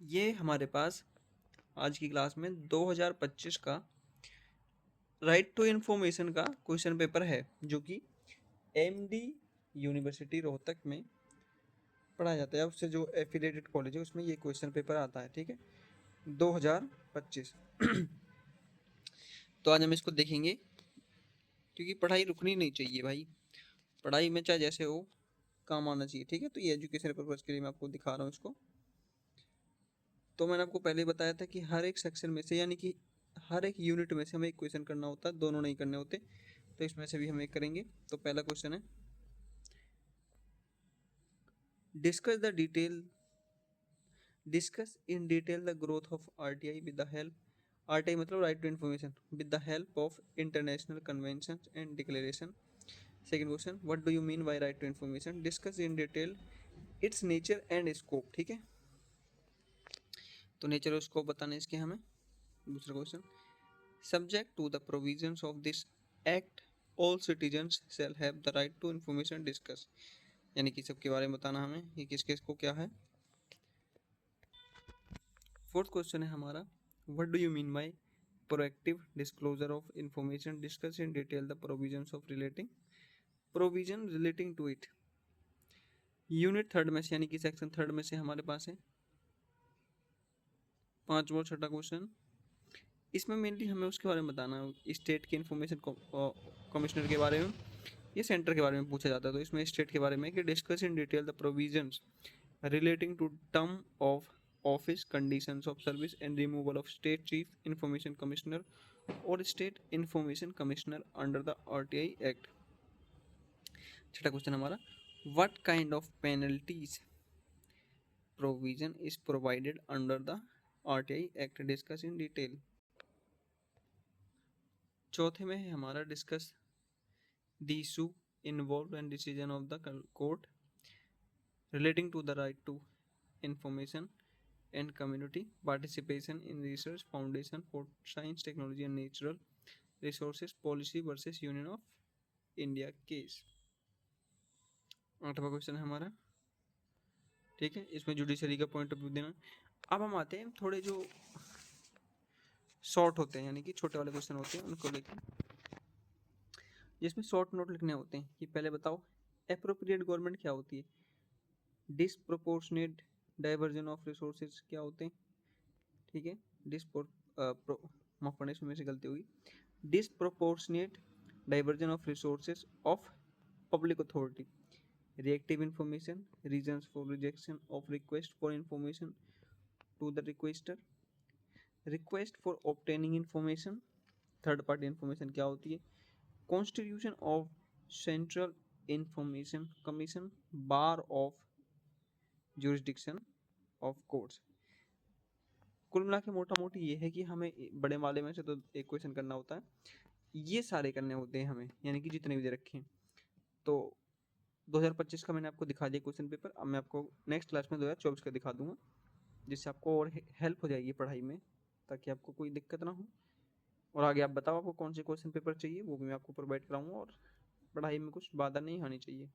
ये हमारे पास आज की क्लास में 2025 का राइट टू इन्फॉर्मेशन का क्वेश्चन पेपर है, जो कि एमडी यूनिवर्सिटी रोहतक में पढ़ाया जाता है। उससे जो एफिलिएटेड कॉलेज है उसमें ये क्वेश्चन पेपर आता है। ठीक है, 2025। तो आज हम इसको देखेंगे, क्योंकि पढ़ाई रुकनी नहीं चाहिए भाई। पढ़ाई में चाहे जैसे हो काम आना चाहिए। ठीक है, तो ये एजुकेशन पर्पज के लिए मैं आपको दिखा रहा हूँ इसको। तो मैंने आपको पहले बताया था कि हर एक सेक्शन में से, यानी कि हर एक यूनिट में से हमें एक क्वेश्चन करना होता है, दोनों नहीं करने होते। तो इसमें से भी हम एक करेंगे। तो पहला क्वेश्चन है, discuss in detail the growth of RTI with the help, RTI मतलब right to information, with the help of international convention and declaration. Second question, what do you mean by right to information, discuss in detail its nature and scope. ठीक है, तो nature और scope बताने इसके हमें। दूसरा question, subject to the provisions of this act all citizens shall have the right to information discuss, यानी कि सबके बारे में बताना हमें, ये किस किस को क्या है। फोर्थ क्वेश्चन है हमारा, what do you mean by proactive disclosure of information, discuss in detail the provisions of relating, provision relating to it. Unit third में से, यानी कि सेक्शन थर्ड में से हमारे पास है पांचवा छठा क्वेश्चन। इसमें मेनली हमें उसके बारे में बताना है, स्टेट के इंफॉर्मेशन कमिश्नर के बारे में, ये सेंटर के बारे में पूछा जाता है। तो इसमें स्टेट के बारे में कि discuss in detail the provisions relating to term of office, conditions of service and removal of state chief information commissioner और state information commissioner under the RTI act. छठा क्वेश्चन हमारा, what kind of penalties provision is provided under the RTI act, discuss in detail. चौथे में है हमारा, discuss the issue involved and decision of the court relating to the right to information and community participation in research foundation for science technology and natural resources policy versus union of india case। आठवां question है हमारा। ठीक है, इसमें judiciary का point of view देना। अब हम आते हैं थोड़े जो शॉर्ट होते हैं, यानी कि छोटे वाले क्वेश्चन होते हैं उनको लेकर, जिसमें शॉर्ट नोट लिखने होते हैं कि पहले बताओ एप्रोप्रिएट गवर्नमेंट क्या होती है, डिसप्रोपोर्शनेट डाइवर्जन ऑफ रिसोर्सेज क्या होते हैं। ठीक है, माफ करना इसमें से गलती हुई, disproportionate diversion of resources of public authority, reactive information, reasons for rejection of request for information to the requester, request for obtaining information, third party information क्या होती है, constitution of central information commission, bar of jurisdiction of courts. कुल मिला के मोटा मोटी ये है कि हमें बड़े वाले में से तो एक क्वेश्चन करना होता है, ये सारे करने होते हैं हमें, यानी कि जितने भी दे रखे हैं। तो 2025 का मैंने आपको दिखा दिया क्वेश्चन पेपर। अब मैं आपको नेक्स्ट क्लास में 2024 का दिखा दूंगा, जिससे आपको और हेल्प हो जाएगी पढ़ाई में, ताकि आपको कोई दिक्कत ना हो। और आगे आप बताओ आपको कौन से क्वेश्चन पेपर चाहिए, वो भी मैं आपको प्रोवाइड कराऊंगा, और पढ़ाई में कुछ बाधा नहीं आनी चाहिए।